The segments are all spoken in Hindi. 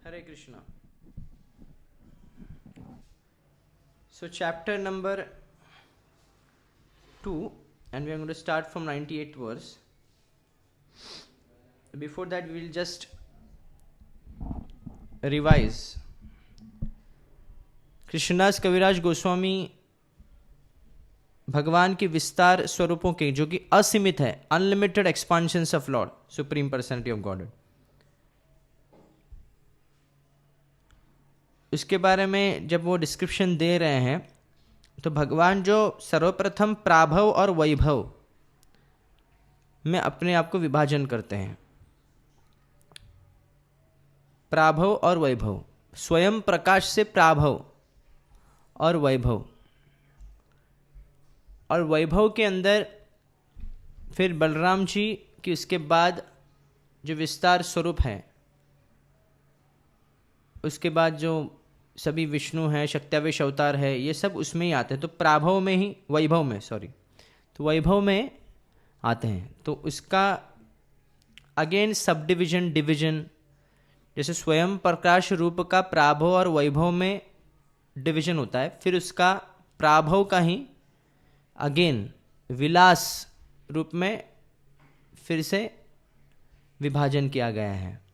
Hare Krishna. So chapter number 2, and we are going to start from 98th verse. Before that we will just revise. Krishnadas कविराज गोस्वामी भगवान के विस्तार स्वरूपों के जो कि असीमित है, unlimited expansions of Lord supreme personality of God, उसके बारे में जब वो डिस्क्रिप्शन दे रहे हैं तो भगवान जो सर्वप्रथम प्राभव और वैभव में अपने आप को विभाजन करते हैं। प्राभव और वैभव, स्वयं प्रकाश से प्राभव और वैभव, और वैभव के अंदर फिर बलराम जी की उसके बाद जो विस्तार स्वरूप है, उसके बाद जो सभी विष्णु हैं, शक्त्यावेश अवतार है, ये सब उसमें ही आते हैं। तो प्राभव में ही वैभव में तो वैभव में आते हैं। तो उसका अगेन सब डिविजन, जैसे स्वयं प्रकाश रूप का प्राभव और वैभव में डिवीजन होता है, फिर उसका प्राभव का ही अगेन विलास रूप में फिर से विभाजन किया गया है।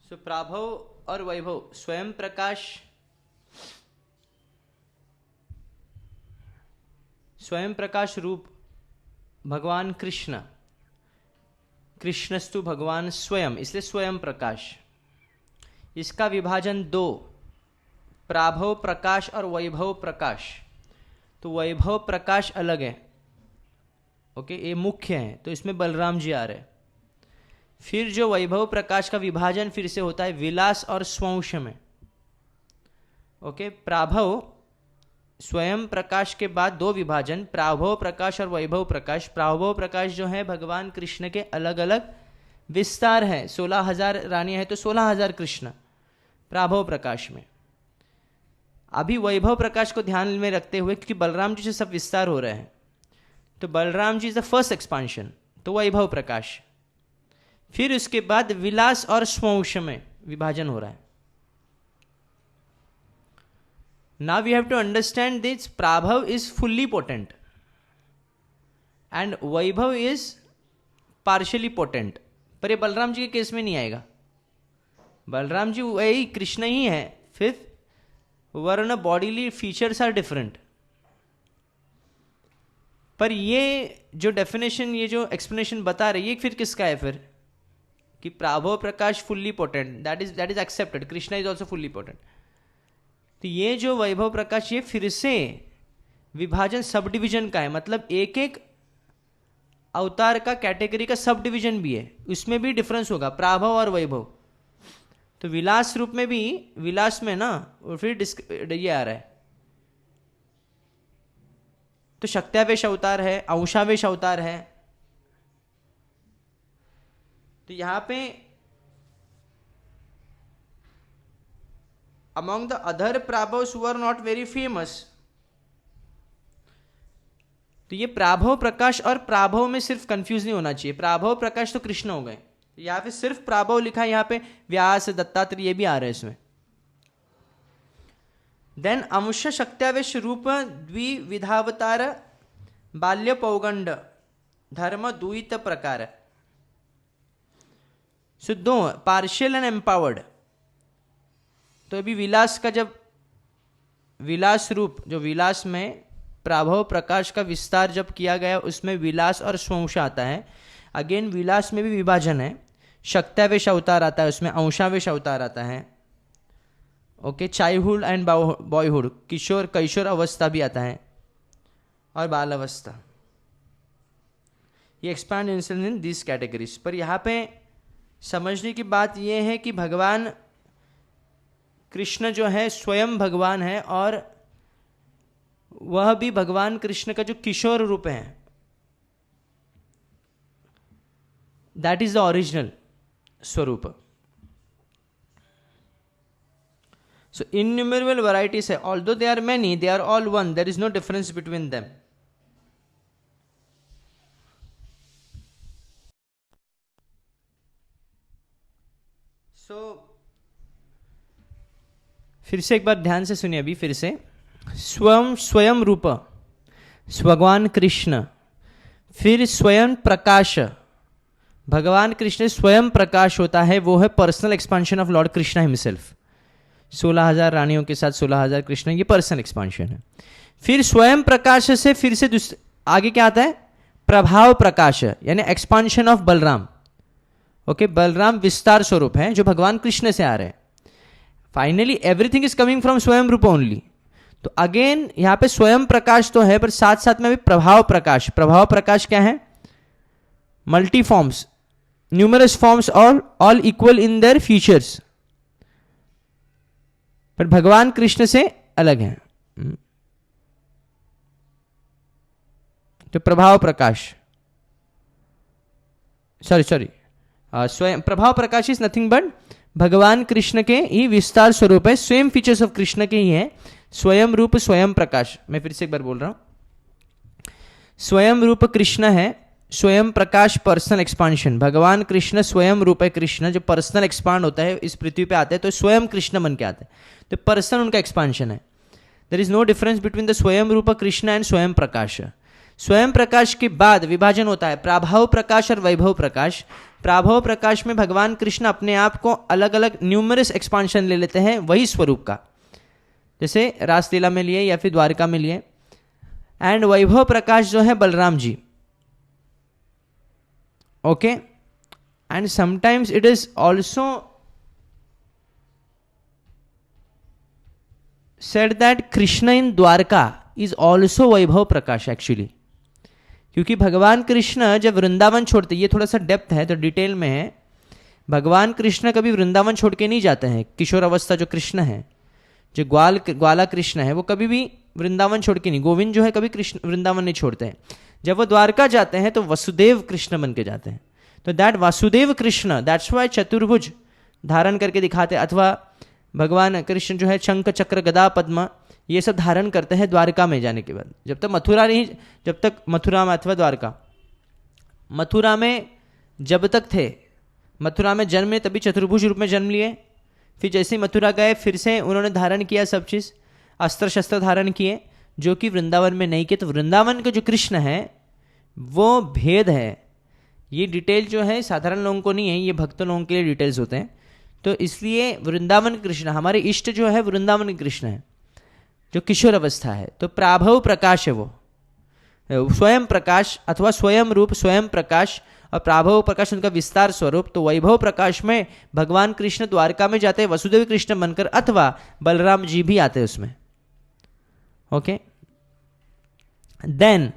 सो प्राभव और वैभव, स्वयं प्रकाश रूप भगवान कृष्णस्तु भगवान स्वयं, इसलिए स्वयं प्रकाश। इसका विभाजन दो, प्राभव प्रकाश और वैभव प्रकाश। तो वैभव प्रकाश अलग है, ओके, ये मुख्य है, तो इसमें बलराम जी आ रहे। फिर जो वैभव प्रकाश का विभाजन फिर से होता है विलास और स्वंश में, ओके। प्राभव स्वयं प्रकाश के बाद दो विभाजन, प्राभव प्रकाश और वैभव प्रकाश। प्राभव प्रकाश जो है भगवान कृष्ण के अलग अलग विस्तार है, 16,000 रानियां है तो 16,000 कृष्ण प्राभव प्रकाश में। अभी वैभव प्रकाश को ध्यान में रखते हुए, क्योंकि बलराम जी से सब विस्तार हो रहे हैं, तो Balram ji is the first expansion, तो वैभव प्रकाश। फिर उसके बाद विलास और स्वंश में विभाजन हो रहा है। Now we have to understand this. Prabhav is fully potent and Vaibhav is partially potent. पर ये बलराम जी के केस में नहीं आएगा। बलराम जी वही कृष्ण ही है, फिर वर्ण बॉडीली फीचर्स आर डिफरेंट। पर ये जो डेफिनेशन, ये जो एक्सप्लेनेशन बता रही है, फिर किसका है फिर कि प्राभव प्रकाश fully potent, that is accepted. Krishna is also fully potent. तो ये जो वैभव प्रकाश, ये फिर से विभाजन सब डिविजन का है, मतलब एक एक अवतार का कैटेगरी का सब डिविजन भी है, उसमें भी डिफरेंस होगा प्राभव और वैभव। तो विलास रूप में भी, विलास में ना, और फिर ये आ रहा है तो शक्त्यावेश अवतार है, अंशावेश अवतार है। तो यहां पे among the other prabhavs who are not very famous, तो ये प्राभव प्रकाश और प्राभव में सिर्फ कंफ्यूज नहीं होना चाहिए। प्राभव प्रकाश तो कृष्ण हो गए, यहां पे सिर्फ प्राभव लिखा है, यहां पे व्यास दत्तात्रेय ये भी आ रहे हैं इसमें। देन अंश शक्त्यावेश रूप द्विविधावतार बाल्य पौगंड धर्म द्वित प्रकार, सो दो पार्शियल एंड एम्पावर्ड। तो अभी विलास का, जब विलास रूप, जो विलास में प्राभव प्रकाश का विस्तार जब किया गया, उसमें विलास और स्वंश आता है। अगेन विलास में भी विभाजन है, शक्त्यावेश अवतार आता है, उसमें अंशावेश अवतार आता है, ओके। चाइल्डहुड एंड बॉयहुड, कैशोर अवस्था भी आता है, और बाल अवस्था। ये एक्सपांड इन दिस कैटेगरीज। पर यहाँ पे समझने की बात यह है कि भगवान कृष्ण जो है स्वयं भगवान है, और वह भी भगवान कृष्ण का जो किशोर रूप है, दैट इज द ओरिजिनल स्वरूप। So innumerable varieties है, although they are many, they are all one. There is no difference between them. So फिर से एक बार ध्यान से सुनिए अभी फिर से. स्वयं स्वयं रूप भगवान कृष्ण, फिर स्वयं प्रकाश, भगवान कृष्ण स्वयं प्रकाश होता है, वो है personal expansion of Lord Krishna himself. 16,000 रानियों के साथ 16,000 कृष्ण, ये पर्सनल एक्सपांशन है. फिर स्वयं प्रकाश से फिर से आगे क्या आता है, प्रभाव प्रकाश, यानी expansion of Balram. Okay, Balram विस्तार स्वरूप है जो भगवान कृष्ण से आ रहे हैं. Finally everything is coming from स्वयं रूप ओनली. तो अगेन यहां पे स्वयं प्रकाश तो है, पर साथ साथ में भी प्रभाव प्रकाश. प्रभाव प्रकाश क्या है, multi forms, numerous forms, all equal in their features, पर भगवान कृष्ण से अलग है. तो प्रभाव प्रकाश, सॉरी स्वयं प्रभाव प्रकाश इज नथिंग बट भगवान कृष्ण के ही विस्तार स्वरूप है, स्वयं फीचर्स ऑफ कृष्ण के ही है. स्वयं रूप स्वयं प्रकाश, मैं फिर से एक बार बोल रहा हूं, स्वयं रूप कृष्ण है, स्वयं प्रकाश पर्सनल एक्सपांशन. भगवान कृष्ण स्वयं रूप है, कृष्ण जो पर्सनल एक्सपांड होता है इस पृथ्वी पे आते हैं तो स्वयं कृष्ण बन के आते हैं, तो पर्सनल उनका एक्सपांशन है. There is no difference between the स्वयं रूप कृष्ण एंड स्वयं प्रकाश. स्वयं प्रकाश के बाद विभाजन होता है प्राभाव प्रकाश और वैभव प्रकाश. प्राभाव प्रकाश में भगवान कृष्ण अपने आप को अलग अलग न्यूमरस एक्सपांशन ले लेते हैं वही स्वरूप का, जैसे रासलीला में लिए या फिर द्वारका में लिए. एंड वैभव प्रकाश जो है Balaram ji. Okay, and sometimes it is also said that Krishna in Dwarka is also वैभव प्रकाश एक्चुअली, क्योंकि भगवान कृष्ण जब वृंदावन छोड़ते, ये थोड़ा सा डेप्थ है तो डिटेल में है, भगवान कृष्ण कभी वृंदावन छोड़ के नहीं जाते हैं. किशोर अवस्था जो कृष्ण है, जो ग्वाला कृष्ण है, वो कभी भी वृंदावन छोड़ के नहीं, गोविंद जो है कभी कृष्ण वृंदावन नहीं छोड़ते हैं. जब वो द्वारका जाते हैं तो वसुदेव कृष्ण बन के जाते हैं. तो that Vasudev Krishna, that's why चतुर्भुज धारण करके दिखाते, अथवा भगवान कृष्ण जो है शंख चक्र गदा पद्म ये सब धारण करते हैं द्वारका में जाने के बाद. जब तक मथुरा में अथवा द्वारका, मथुरा में जब तक थे, मथुरा में जन्म लिए तभी चतुर्भुज रूप में जन्म लिए. फिर जैसे ही मथुरा गए फिर से उन्होंने धारण किया सब चीज़, अस्त्र शस्त्र धारण किए, जो कि वृंदावन में नहीं किए. तो वृंदावन के जो कृष्ण है वो भेद है. ये डिटेल जो है साधारण लोगों को नहीं है, ये भक्त लोगों के लिए डिटेल्स होते हैं. तो इसलिए वृंदावन कृष्ण, हमारे इष्ट जो है वृंदावन कृष्ण है जो किशोर अवस्था है. तो प्राभव प्रकाश है वो, स्वयं प्रकाश अथवा स्वयं रूप स्वयं प्रकाश, और प्राभव प्रकाश उनका विस्तार स्वरूप. तो वैभव प्रकाश में भगवान कृष्ण द्वारका में जाते हैं वसुदेव कृष्ण बनकर, अथवा बलराम जी भी आते हैं उसमें. ओके, देन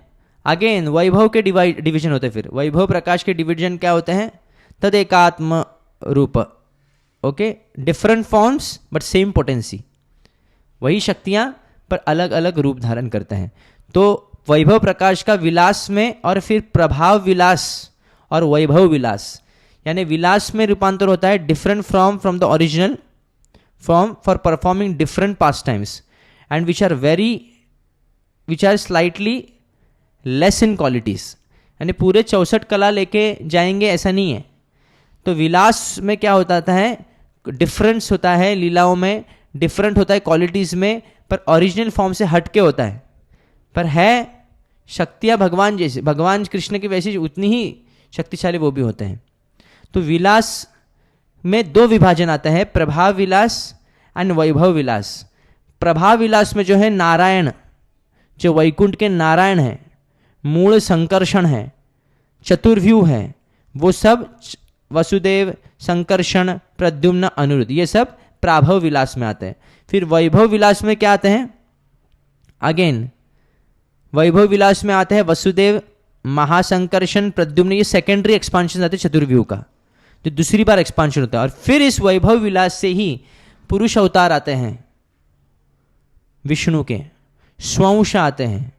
अगेन वैभव के डिवीजन होते हैं. फिर वैभव प्रकाश के डिवीजन क्या होते हैं, तदेकात्म रूप. Okay, different forms but same potency, वही शक्तियां पर अलग अलग रूप धारण करते हैं. तो वैभव प्रकाश का विलास में, और फिर प्रभाव विलास और वैभव विलास, यानी विलास में रूपांतर होता है different from the original form for performing different pastimes and which are slightly less in qualities. यानी पूरे 64 कला लेके जाएंगे ऐसा नहीं है. तो विलास में क्या होता है, डिफरेंस होता है लीलाओं में, डिफरेंट होता है क्वालिटीज में, पर ओरिजिनल फॉर्म से हटके होता है, पर है शक्तियां भगवान जैसे, भगवान कृष्ण की वैसी उतनी ही शक्तिशाली वो भी होते हैं. तो विलास में दो विभाजन आता है, प्रभाव विलास एंड वैभव विलास. प्रभाव विलास में जो है नारायण, जो वैकुंठ के नारायण है, मूल संकर्षण है, चतुर्व्यूह है, वो सब वसुदेव, संकर्षण, प्रद्युम्न, अनिरुद्ध, ये सब प्राभव विलास में आते हैं. फिर वैभव विलास में क्या आते हैं, अगेन वैभव विलास में आते हैं वसुदेव, महासंकर्षण, प्रद्युम्न, ये सेकेंडरी एक्सपांशन आते हैं चतुर्व्यूह का, जो दूसरी बार एक्सपांशन होता है. और फिर इस वैभव विलास से ही पुरुष अवतार आते हैं विष्णु के, स्वंश आते हैं.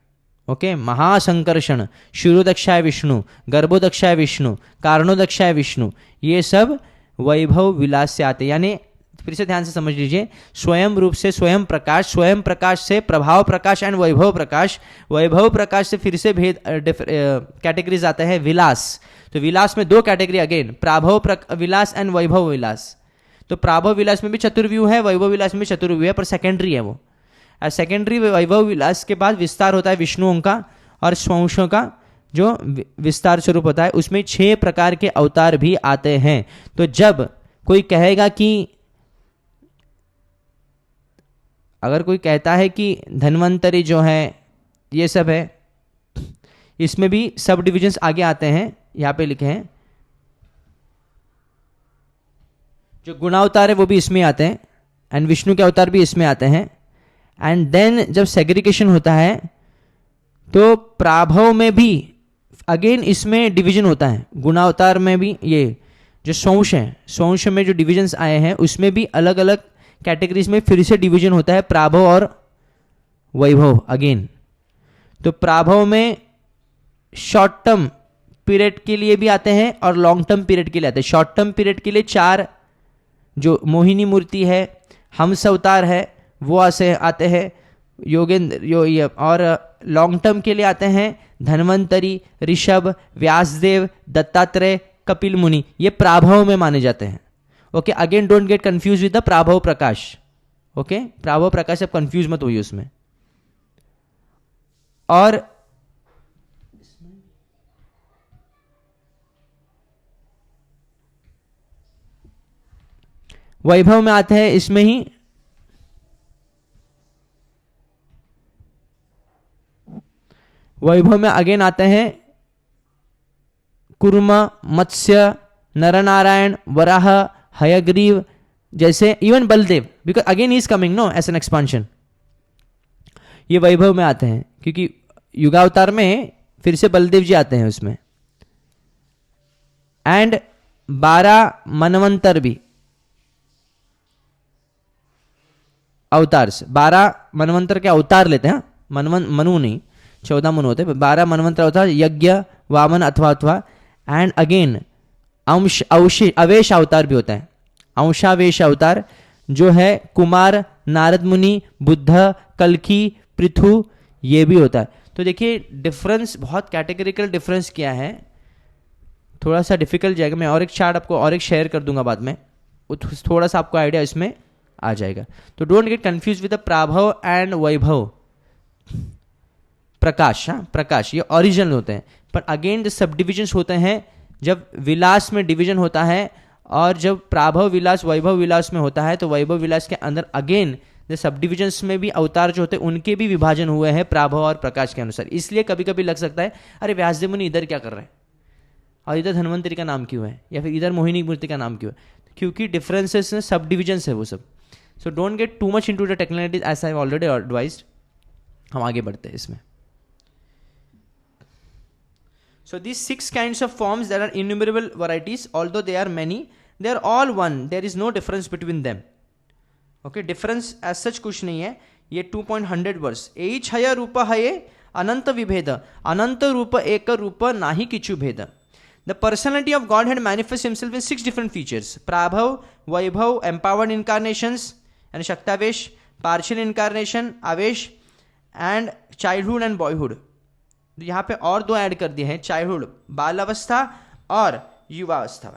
ओके, महासंकर्षण, शिरोदक्षाय विष्णु, गर्भोदक्षाय विष्णु, कारणोदक्षाय विष्णु, ये सब वैभव विलास से आते हैं. यानी फिर से ध्यान से समझ लीजिए, स्वयं रूप से स्वयं प्रकाश से प्रभाव प्रकाश एंड वैभव प्रकाश से फिर से भेद कैटेगरीज आता है विलास। तो विलास में दो कैटेगरी अगेन, प्राभव विलास एंड वैभव विलास। तो प्राभव विलास में भी चतुर्व्यूह है, वैभव विलास में भी चतुर्व्यूह है, पर सेकेंडरी है वो। सेकेंडरी वैभव विलास के बाद विस्तार होता है विष्णुओं का और स्वंशों का, जो विस्तार स्वरूप होता है, उसमें 6 प्रकार के अवतार भी आते हैं। तो जब कोई कहेगा कि, अगर कोई कहता है कि धन्वंतरी जो है ये सब है, इसमें भी सब डिविजन्स आगे आते हैं, यहां पे लिखे हैं। जो गुणावतार है वो भी इसमें आते हैं, एंड विष्णु के अवतार भी इसमें आते हैं। एंड देन जब सेग्रीगेशन होता है तो प्राभव में भी अगेन इसमें डिवीजन होता है। गुणावतार में भी ये जो स्वंश है, स्वंश में जो डिविजन्स आए हैं उसमें भी अलग अलग कैटेगरीज में फिर से डिवीजन होता है, प्राभव और वैभव अगेन। तो प्राभव में शॉर्ट टर्म पीरियड के लिए भी आते हैं और लॉन्ग टर्म पीरियड के लिए आते हैं। शॉर्ट टर्म पीरियड के लिए 4 जो मोहिनी मूर्ति है, हंस अवतार है, वो ऐसे आते हैं योगेंद्र और लॉन्ग टर्म के लिए आते हैं धन्वंतरी, ऋषभ, व्यासदेव, दत्तात्रेय, कपिल मुनि, ये प्राभव में माने जाते हैं। Okay, again don't get confuse with the प्राभव प्रकाश। ओके, प्राभव प्रकाश से कंफ्यूज मत होइए उसमें। और वैभव में आते हैं, इसमें ही वैभव में अगेन आते हैं कुर्म, मत्स्य, नरनारायण, वराह, हयग्रीव, जैसे even Baladeva, because again is coming no as an expansion. ये वैभव में आते हैं क्योंकि युगावतार में फिर से बलदेव जी आते हैं उसमें। एंड 12 मनवंतर भी अवतार से, 12 मनवंतर के अवतार लेते हैं, मनु नहीं, 14 मनु होते हैं, 12 मनवंतर अवतार, यज्ञ, वामन अथवा एंड अगेन अवेश अवतार भी होता है। अंशावेश अवतार जो है कुमार, नारद मुनि, बुद्ध, कल्कि, पृथु, ये भी होता है। तो देखिए डिफरेंस, बहुत कैटेगरिकल डिफरेंस क्या है, थोड़ा सा डिफिकल्ट जाएगा। मैं और एक चार्ट आपको और एक शेयर कर दूंगा बाद में, थोड़ा सा आपको आइडिया इसमें आ जाएगा। तो don't get confuse with the प्राभव एंड वैभव प्रकाश। हाँ, प्रकाश ये ओरिजिनल होते हैं, पर अगेन जो सब डिविजन्स होते हैं, जब विलास में डिवीजन होता है और जब प्राभव विलास वैभव विलास में होता है, तो वैभव विलास के अंदर अगेन जो सब डिविजन्स में भी अवतार जो होते हैं उनके भी विभाजन हुए हैं प्राभव और प्रकाश के अनुसार। इसलिए कभी कभी लग सकता है अरे व्यासदेव मुनि इधर क्या कर रहे हैं और इधर धन्वंतरी का नाम क्यों है, या फिर इधर मोहिनी मूर्ति का नाम क्यों है, क्योंकि डिफरेंसेस में सब डिविजन्स है वो सब। So don't get too much into the technicalities, as I have already advised. हम आगे बढ़ते हैं इसमें। So these 6 kinds of forms, there are innumerable varieties, although they are many, they are all one, there is no difference between them. Okay, difference as such कुछ नहीं है। ये 2.100 वर्ष एच हय रूप हये अनंत विभेद, अनंत रूप एक रूप नाही किचु भेद। The personality of Godhead manifests himself in 6 different features: Prabhav, Vaibhav, empowered incarnations and Shaktavesh, partial incarnation, Avesh, and childhood and boyhood. यहाँ पे और 2 ऐड कर दिए हैं, चाइल्डहुड बाल अवस्था और युवावस्था।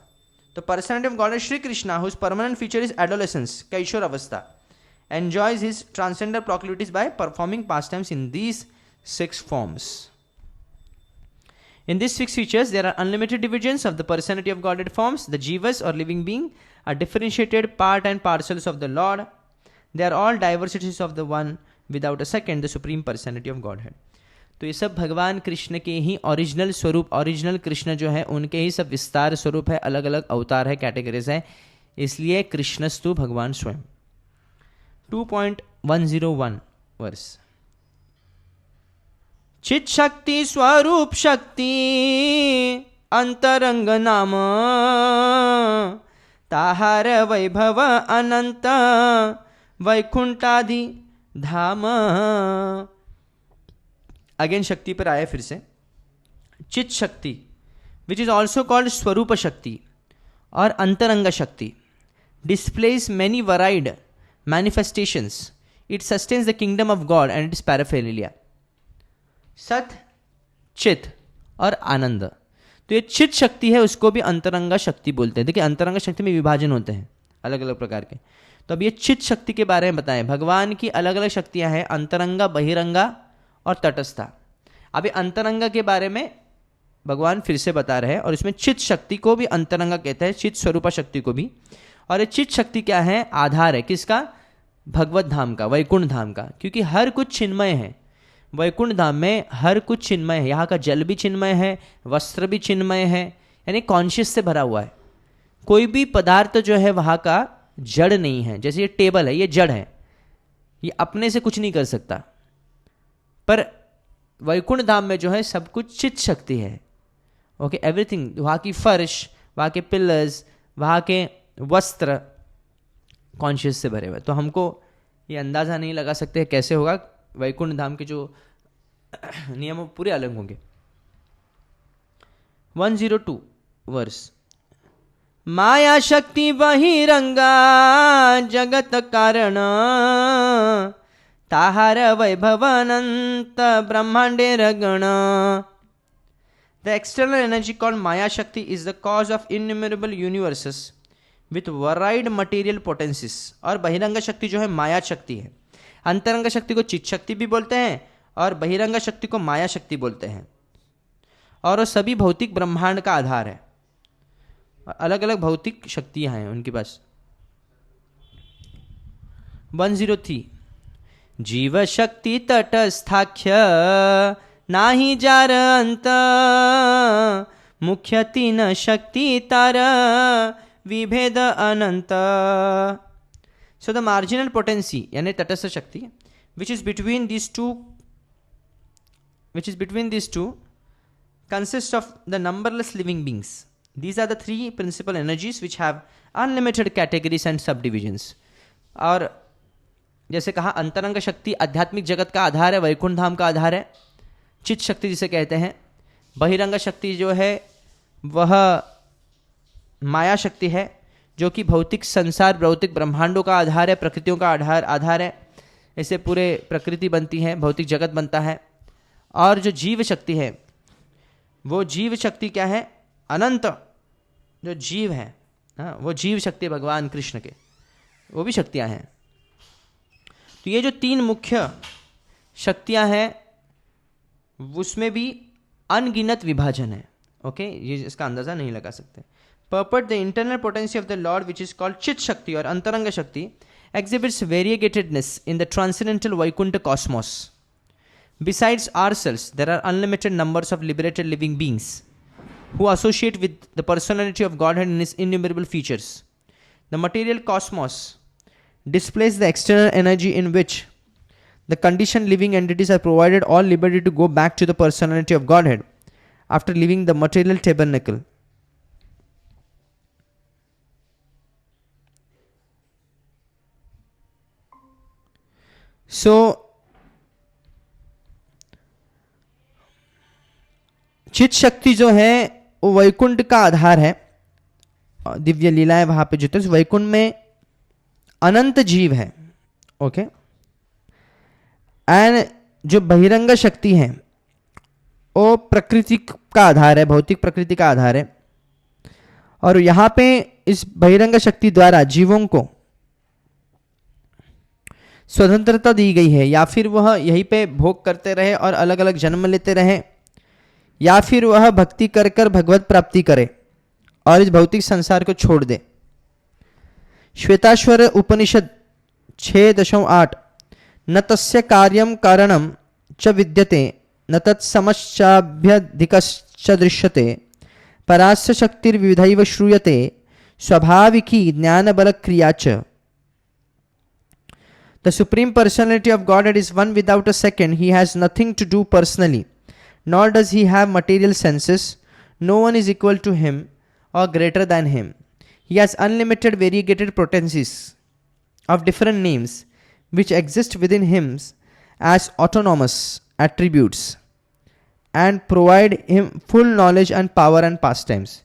तो personality of God Shri Krishna, whose permanent feature is adolescence, कैशोर अवस्था, enjoys his transcendental proclivities by performing pastimes in these 6 forms. In these 6 features, there are unlimited divisions of the personality of Godhead forms. The jivas or living being are differentiated part and parcels of the Lord. They are all diversities of the one without a second, the supreme personality of Godhead. तो ये सब भगवान कृष्ण के ही ओरिजिनल स्वरूप, ओरिजिनल कृष्ण जो है उनके ही सब विस्तार स्वरूप है, अलग अलग अवतार है, कैटेगरीज है, इसलिए कृष्णस्तु भगवान स्वयं। 2.101 वर्ष। चित शक्ति स्वरूप शक्ति अंतरंग नाम, ताहार वैभव अनंत वैकुंठादि धाम। अगेन शक्ति पर आए फिर से। चित शक्ति विच इज ऑल्सो कॉल्ड स्वरूप शक्ति और अंतरंग शक्ति। displays many varied manifestations. It sustains the kingdom of God and its paraphernalia. सत, चित और आनंद. तो ये चित शक्ति है, उसको भी अंतरंगा शक्ति बोलते हैं. देखिए अंतरंगा शक्ति में विभाजन होते हैं अलग अलग प्रकार के. तो अब ये चित शक्ति के बारे में बताएं. भगवान की अलग अलग शक्तियां हैं, अंतरंगा, बहिरंगा और तटस्था. अभी अंतरंगा के बारे में भगवान फिर से बता रहे हैं, और इसमें चित शक्ति को भी अंतरंगा कहते हैं, चित स्वरूपा शक्ति को भी. और ये चित शक्ति क्या है? आधार है किसका? भगवत धाम का, वैकुंठ धाम का. क्योंकि हर कुछ चिन्मय है वैकुंठ धाम में, हर कुछ चिन्मय है. यहाँ का जल भी चिन्मय है, वस्त्र भी चिन्मय है, यानी कॉन्शियस से भरा हुआ है. कोई भी पदार्थ जो है वहाँ का जड़ नहीं है. जैसे ये टेबल है, ये जड़ है, ये अपने से कुछ नहीं कर सकता. पर वैकुंठ धाम में जो है सब कुछ चित शक्ति है. Okay, everything. वहाँ की फर्श, वहाँ के पिलर्स, वहाँ के वस्त्र कॉन्शियस से भरे हुए. तो हमको ये अंदाज़ा नहीं लगा सकते कैसे होगा. वैकुंठ धाम के जो नियम पूरे अलग होंगे. 102 वर्ष. माया शक्ति बहिरंगा जगत कारण, ताहार वैभवानंत ब्रह्मांडे रगण. The external energy called Maya Shakti is the cause of innumerable universes with varied material potencies. और बहिरंगा शक्ति जो है माया शक्ति है. अंतरंगा शक्ति को चित शक्ति भी बोलते हैं और बहिरंगा शक्ति को माया शक्ति बोलते हैं. और वो सभी भौतिक ब्रह्मांड का आधार है. अलग अलग भौतिक शक्तियां हैं उनके पास. 103. जीव शक्ति तटस्थाख्य नाही जार अंत, मुख्य तीन शक्ति तार विभेद अनंत. So the marginal potency यानी तटस्थ शक्ति which is between these two consists of the numberless living beings. These are the three principal energies which have unlimited categories and subdivisions. और जैसे कहा अंतरंग शक्ति आध्यात्मिक जगत का आधार है, वैकुंठ धाम का आधार है. चित शक्ति जिसे कहते हैं. बहिरंग शक्ति जो है वह माया शक्ति है, जो कि भौतिक संसार, भौतिक ब्रह्मांडों का आधार है, प्रकृतियों का आधार है. इससे पूरे प्रकृति बनती है, भौतिक जगत बनता है. और जो जीव शक्ति है, वो जीव शक्ति क्या है? अनंत जो जीव है, हाँ, वो जीव शक्ति भगवान कृष्ण के, वो भी शक्तियाँ हैं. तो ये जो तीन मुख्य शक्तियाँ हैं उसमें भी अनगिनत विभाजन है. ओके, ये इसका अंदाज़ा नहीं लगा सकते. Purport: the internal potency of the Lord, which is called Chit Shakti or Antaranga Shakti, exhibits variegatedness in the transcendental Vaikuntha cosmos. Besides ourselves, there are unlimited numbers of liberated living beings who associate with the personality of Godhead in its innumerable features. The material cosmos displays the external energy in which the conditioned living entities are provided all liberty to go back to the personality of Godhead after leaving the material tabernacle. So चित शक्ति जो है वो वैकुंठ का आधार है. दिव्य लीलाएं वहां पे जो थे वैकुंठ में अनंत जीव है. ओके, एंड जो बहिरंग शक्ति है वो प्रकृति का आधार है, भौतिक प्रकृति का आधार है. और यहाँ पे इस बहिरंग शक्ति द्वारा जीवों को स्वतंत्रता दी गई है, या फिर वह यहीं पे भोग करते रहे और अलग अलग जन्म लेते रहे, या फिर वह भक्ति कर कर भगवत प्राप्ति करे और इस भौतिक संसार को छोड़ दे. श्वेताश्वर उपनिषद 6.8 न तस्य कार्यम कारणम च विद्यते न तत्समश्चाभ्यधिकश्च दृश्यते परास्य शक्तिर्विविधैव श्रूयते स्वाभाविकी ज्ञानबल क्रिया च. The Supreme Personality of Godhead is one without a second. He has nothing to do personally, nor does he have material senses. No one is equal to him or greater than him. He has unlimited variegated potencies of different names which exist within him as autonomous attributes and provide him full knowledge and power and pastimes.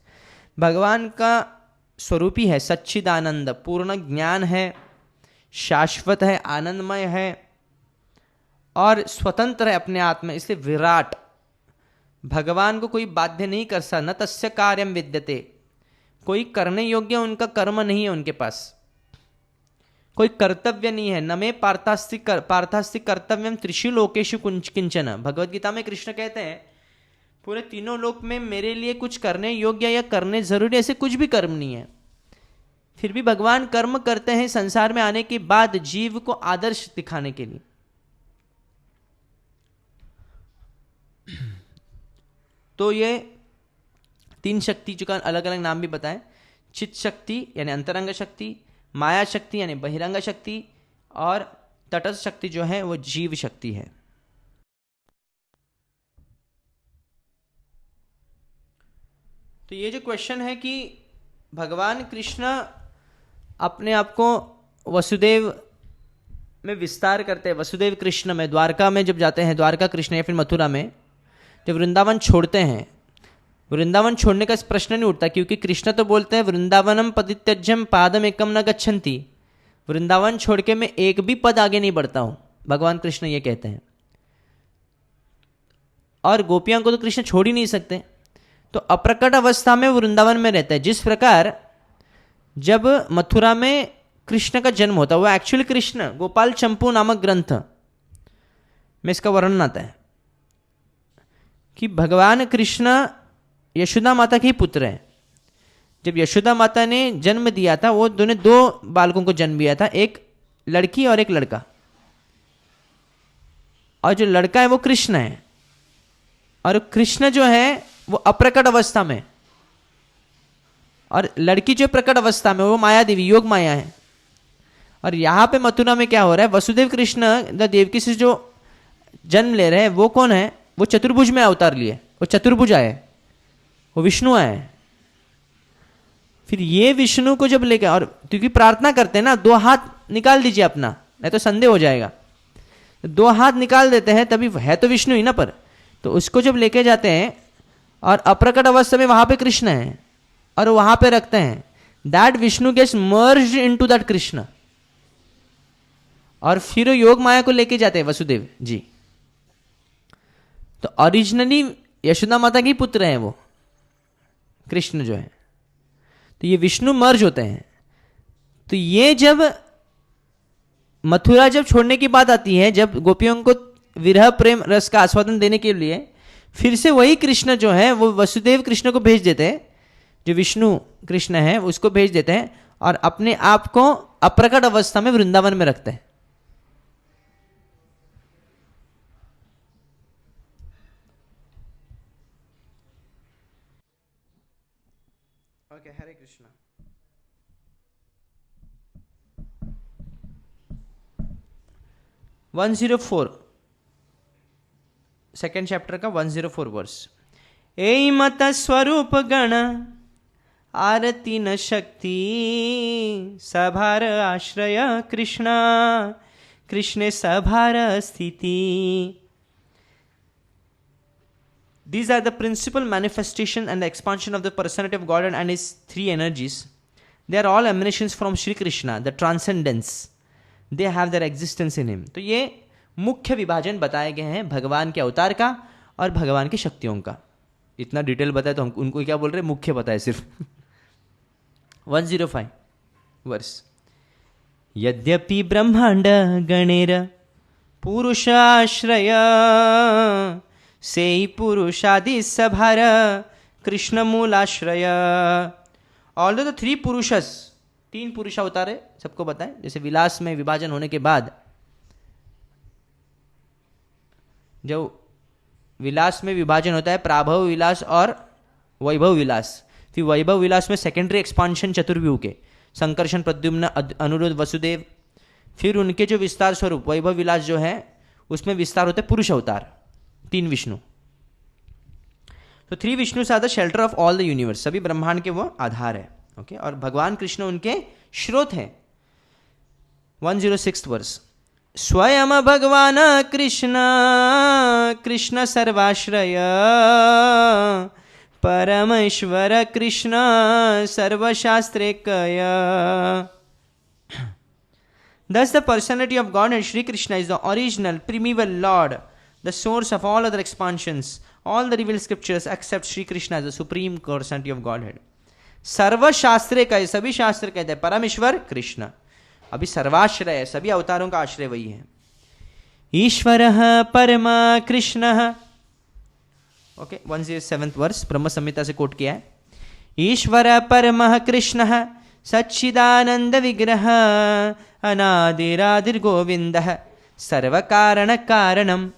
भगवान का स्वरूपी है, सच्चिदानंद, पूर्ण ज्ञान है, शाश्वत है, आनंदमय है और स्वतंत्र है अपने आप में, इसलिए विराट। भगवान को कोई बाध्य नहीं कर सकता। न तस्य कार्यम विद्यते, कोई करने योग्य उनका कर्म नहीं है उनके पास, कोई कर्तव्य नहीं है। न मे पार्थास्तिक कर्तव्यम त्रिषु लोकेषु किंचन। भगवद गीता में कृष्ण कहते हैं पूरे तीनों लोक में मेरे लिए कुछ करने योग्य या करने जरूरी ऐसे कुछ भी कर्म नहीं है। फिर भी भगवान कर्म करते हैं संसार में आने के बाद जीव को आदर्श दिखाने के लिए। तो ये तीन शक्ति जो का अलग अलग नाम भी बताएं, चित्त शक्ति यानी अंतरंग शक्ति, माया शक्ति यानी बहिरंग शक्ति, और तटस्थ शक्ति जो है वो जीव शक्ति है। तो ये जो क्वेश्चन है कि भगवान कृष्ण अपने आप को वसुदेव में विस्तार करते हैं, वसुदेव कृष्ण में, द्वारका में जब जाते हैं, द्वारका कृष्ण या फिर मथुरा में जब वृंदावन छोड़ते हैं, वृंदावन छोड़ने का प्रश्न नहीं उठता, क्योंकि कृष्ण तो बोलते हैं वृंदावनम पदित्यज्यम पादम एकम न गच्छन्ति, वृंदावन छोड़ के मैं एक भी पद आगे नहीं बढ़ता हूं, भगवान कृष्ण ये कहते हैं। और गोपियां को तो कृष्ण छोड़ ही नहीं सकते, तो अप्रकट अवस्था में वृंदावन में रहता है। जिस प्रकार जब मथुरा में कृष्ण का जन्म होता है, वो एक्चुअली कृष्ण गोपाल चंपू नामक ग्रंथ में इसका वर्णन आता है कि भगवान कृष्ण यशोदा माता के पुत्र हैं। जब यशोदा माता ने जन्म दिया था, वो दोनों दो बालकों को जन्म दिया था, एक लड़की और एक लड़का, और जो लड़का है वो कृष्ण है, और कृष्ण जो है वो अप्रकट अवस्था में, और लड़की जो प्रकट अवस्था में वो माया देवी, योग माया है। और यहां पे मथुरा में क्या हो रहा है, वसुदेव कृष्ण देवकी से जो जन्म ले रहे हैं वो कौन है, वो चतुर्भुज में अवतार लिए, वो चतुर्भुज आए, वो विष्णु आए। फिर ये विष्णु को जब लेके, और क्योंकि प्रार्थना करते हैं ना, दो हाथ निकाल दीजिए अपना, नहीं तो संदेह हो जाएगा, दो हाथ निकाल देते हैं, तभी है तो विष्णु ही ना, पर तो उसको जब लेके जाते हैं और अप्रकट अवस्था में वहां पे कृष्ण है और वहां पे रखते हैं, that Vishnu gets merged into that Krishna, और फिर योग माया को लेके जाते हैं वसुदेव जी। तो ओरिजिनली यशोदा माता के पुत्र हैं वो कृष्ण जो है, तो ये विष्णु मर्ज होते हैं। तो ये जब मथुरा जब छोड़ने की बात आती है, जब गोपियों को विरह प्रेम रस का आस्वादन देने के लिए फिर से वही कृष्ण जो है वो वसुदेव कृष्ण को भेज देते हैं, जो विष्णु कृष्ण है उसको भेज देते हैं, और अपने आप को अप्रकट अवस्था में वृंदावन में रखते हैं। ओके, हरे कृष्णा। वन 104 सेकेंड चैप्टर का 104 वर्ष। ए मत स्वरूप गण आरती न शक्ति, सभार आश्रय कृष्ण, कृष्ण सभार स्थिति। These are the principal manifestation and the expansion of the personality of God and his three energies. They are all emanations from Shri Krishna, the transcendence. They have their existence in him. तो ये मुख्य विभाजन बताए गए हैं भगवान के अवतार का और भगवान की शक्तियों का। इतना डिटेल बताया तो हम उनको क्या बोल रहे हैं, मुख्य बताए सिर्फ। 105 वर्ष। यद्यपि ब्रह्मांड गणेर पुरुषाश्रय, से पुरुषादि सभार कृष्ण मूलाश्रय। ऑल द थ्री पुरुषस, तीन पुरुष अवतार है, सबको बताएं। जैसे विलास में विभाजन होने के बाद, जो विलास में विभाजन होता है प्राभव विलास और वैभव विलास, फिर वैभव विलास में सेकेंडरी एक्सपांशन चतुर्व्यूह के संकर्षण प्रद्युम्न अनुरुद्ध वसुदेव, फिर उनके जो विस्तार स्वरूप वैभव विलास जो है उसमें विस्तार होते पुरुष अवतार, तीन विष्णु। तो three Vishnu are the shelter of all the universe, सभी ब्रह्मांड के वो आधार है। ओके, और भगवान कृष्ण उनके स्रोत हैं। 106 वर्ष। स्वयं भगवान कृष्ण, कृष्ण सर्वाश्रय, परमेश्वर कृष्ण सर्वशास्त्रे कय. Thus the personality of God and Shri Krishna is the original, primeval Lord, the source of all other expansions, all the revealed scriptures except Shri Krishna as the supreme personality of Godhead. सर्व शास्त्रे का, सभी शास्त्र कहते हैं परमेश्वर कृष्ण. अभी सर्वाश्रय है, सभी अवतारों का आश्रय वही है. ईश्वरः परमा कृष्णः. ओके, 107th वर्स ब्रह्म संहिता से कोट किया है. ईश्वर परमः कृष्णः सच्चिदानंद विग्रह अनादिरादिर गोविंदः सर्व कारण कारणम.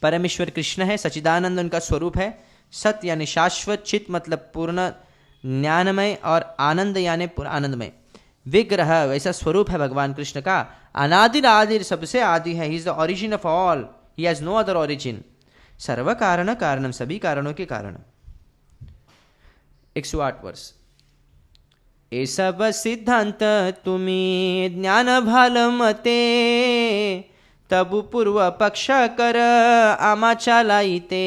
परमेश्वर कृष्ण है, सच्चिदानंद उनका स्वरूप है, सत्य यानी शाश्वत, चित मतलब पूर्ण ज्ञानमय, और आनंद यानी आनंदमय. विग्रह वैसा स्वरूप है भगवान कृष्ण का. अनादिर आदिर सबसे आदि है. He is the origin of all, he has no other origin. सर्व कारण कारणम, सभी कारणों के कारण. 108 वर्ष. ए सब सिद्धांत तुम्ही ज्ञान भाल मते तबु पूर्व पक्ष कर आमाचा लाईते.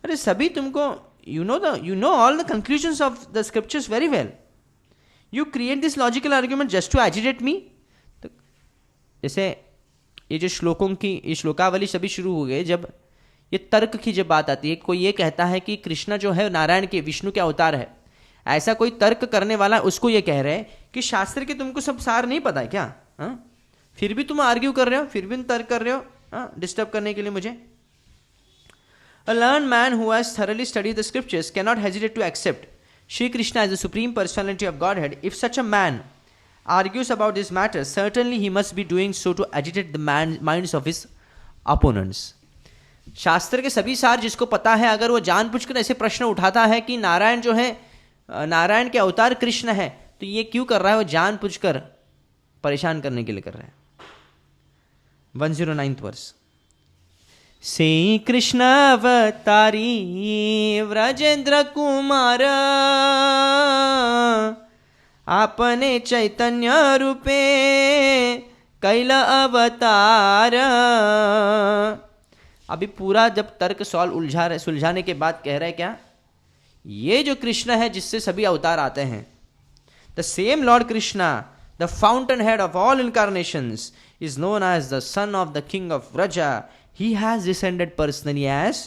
अरे सभी तुमको you know all the conclusions of the scriptures very well. You create this logical argument just to agitate me. तो जैसे ये जो श्लोकों की ये श्लोकावली सभी शुरू हो गए जब ये तर्क की जब बात आती है. कोई ये कहता है कि कृष्ण जो है नारायण के, विष्णु के अवतार है, ऐसा कोई तर्क करने वाला उसको ये कह रहे हैं कि शास्त्र के तुमको सब सार नहीं पता है क्या? फिर भी तुम आर्ग्यू कर रहे हो, फिर भी तुम तर्क कर रहे हो डिस्टर्ब करने के लिए मुझे. A learned man who has thoroughly studied the scriptures cannot hesitate to accept Shri Krishna as the supreme personality of Godhead. If such a man argues about this matter, certainly he must be doing so to agitate the minds of his opponents. शास्त्र के सभी सार जिसको पता है, अगर वो जानबूझकर ऐसे प्रश्न उठाता है कि नारायण जो है, नारायण के अवतार कृष्ण है, तो ये क्यों कर रहा है? वो जानबूझकर परेशान करने के लिए कर रहा है. 109th वर्ष. श्री कृष्ण अवतारी व्रजेंद्र कुमार आपने चैतन्य रूपे कैल अवतार. अभी पूरा जब तर्क सुलझाने के बाद कह रहे हैं क्या? ये जो कृष्ण है जिससे सभी अवतार आते हैं, the same Lord Krishna, the fountainhead of all incarnations, is known as the son of the king of Vraja. He has descended personally as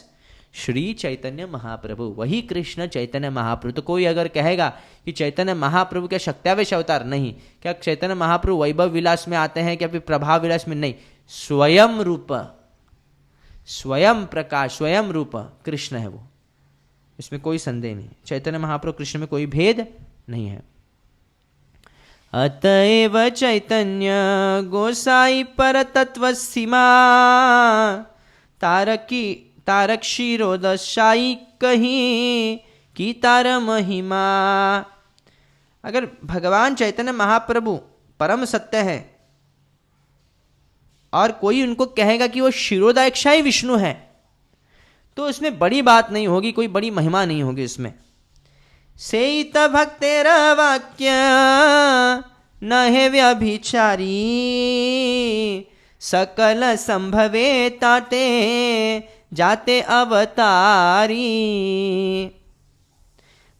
Shri Chaitanya Mahaprabhu. वही कृष्ण चैतन्य महाप्रभु. तो कोई अगर कहेगा कि चैतन्य महाप्रभु क्या शक्त्यावेश अवतार? नहीं. क्या चैतन्य महाप्रभु वैभव विलास में आते हैं क्या फिर प्रभाव विलास में? नहीं. स्वयं रूप, स्वयं प्रकाश, स्वयं रूप कृष्ण है वो, इसमें कोई संदेह नहीं. चैतन्य महाप्रभु कृष्ण में कोई भेद नहीं है. अतएव चैतन्य गोसाई पर तत्व सीमा तारक शिरोदशाई कहीं की तार महिमा. अगर भगवान चैतन्य महाप्रभु परम सत्य है और कोई उनको कहेगा कि वो शिरोदायकशाही विष्णु है, तो उसमें बड़ी बात नहीं होगी, कोई बड़ी महिमा नहीं होगी इसमें. सेत भक्तेर वाक्य न हे व्यभिचारी सकल संभवे ताते जाते अवतारी.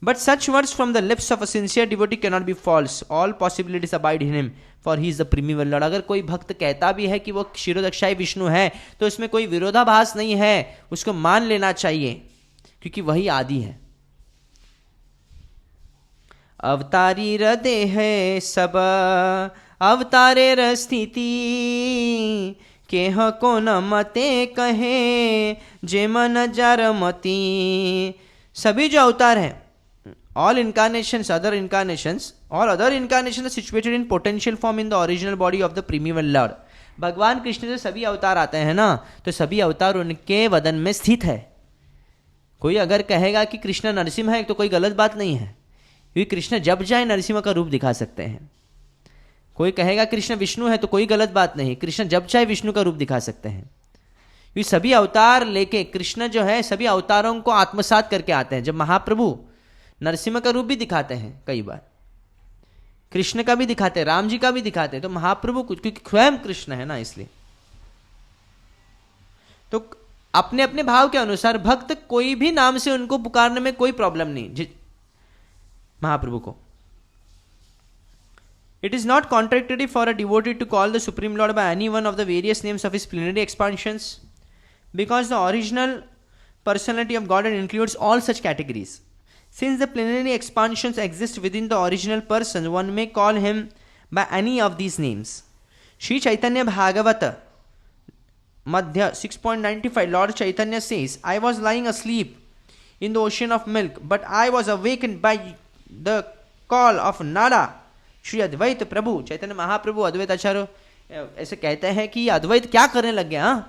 But such words from the lips of a sincere devotee cannot be false. All possibilities abide in him, for he is the primeval Lord. अगर कोई भक्त कहता भी है कि वो क्षीरोदक्षाई विष्णु है, तो इसमें कोई विरोधाभास नहीं है, उसको मान लेना चाहिए क्योंकि वही आदि है. अवतारी हृदय है सब अवतारे र स्थिति केह को न मते कहे जे मन जार मती. सभी जो अवतार हैं, all incarnations, all other incarnations are situated in potential form in the original body of the primeval Lord. भगवान कृष्ण से सभी अवतार आते हैं ना, तो सभी अवतार उनके वदन में स्थित है. कोई अगर कहेगा कि कृष्ण नरसिंह है तो कोई गलत बात नहीं है, क्योंकि कृष्ण जब चाहे नरसिंह का रूप दिखा सकते हैं. कोई कहेगा कृष्ण विष्णु है तो कोई गलत बात नहीं, कृष्ण जब चाहे विष्णु का रूप दिखा सकते हैं. ये सभी अवतार लेके कृष्ण जो है सभी अवतारों को आत्मसात करके आते हैं. जब महाप्रभु नरसिंह का रूप भी दिखाते हैं, कई बार कृष्ण का भी दिखाते हैं, राम जी का भी दिखाते हैं, तो महाप्रभु क्योंकि स्वयं कृष्ण है ना, इसलिए. तो अपने अपने भाव के अनुसार भक्त कोई भी नाम से उनको पुकारने में कोई प्रॉब्लम नहीं महाप्रभु को. It is not contradictory for a devotee to call the Supreme Lord by any one of the various names of his plenary expansions, because the original personality of Godhead includes all such categories. Since the plenary expansions exist within the original person, one may call him by any of these names. Sri Chaitanya Bhagavata Madhya 6.95, Lord Chaitanya says, I was lying asleep in the ocean of milk, but I was awakened by the call of Nada. Shri Advaita प्रभु चैतन्य महाप्रभु अद्वैत आचार्य ऐसे कहते हैं कि अद्वैत क्या करने लग गया.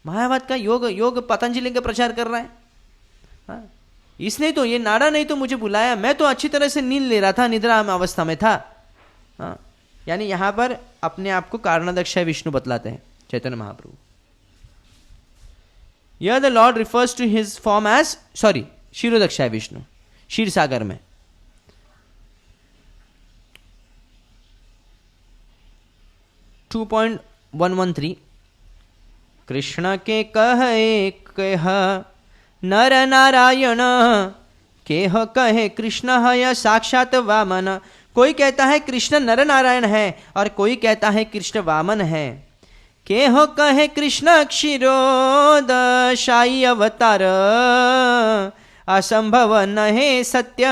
मायावाद का योग पतंजलि का प्रचार कर रहा है. इसने तो ये नाड़ा नहीं तो मुझे बुलाया, मैं तो अच्छी तरह से नींद ले रहा था, निद्रा अवस्था में था. यानी यहां पर अपने आप को कारणाध्यक्ष विष्णु बतलाते हैं Chaitanya Mahaprabhu. Here the Lord refers to his form as क्षीरोदक्षाय Vishnu, क्षीर सागर में. टू 2.113 कृष्ण के कह नर नारायण केह कहे कृष्ण है साक्षात वामन. कोई कहता है कृष्ण नर नारायण है और कोई कहता है कृष्ण वामन है. केह कहे कृष्ण क्षीरोदशाई अवतार असंभव नहे सत्य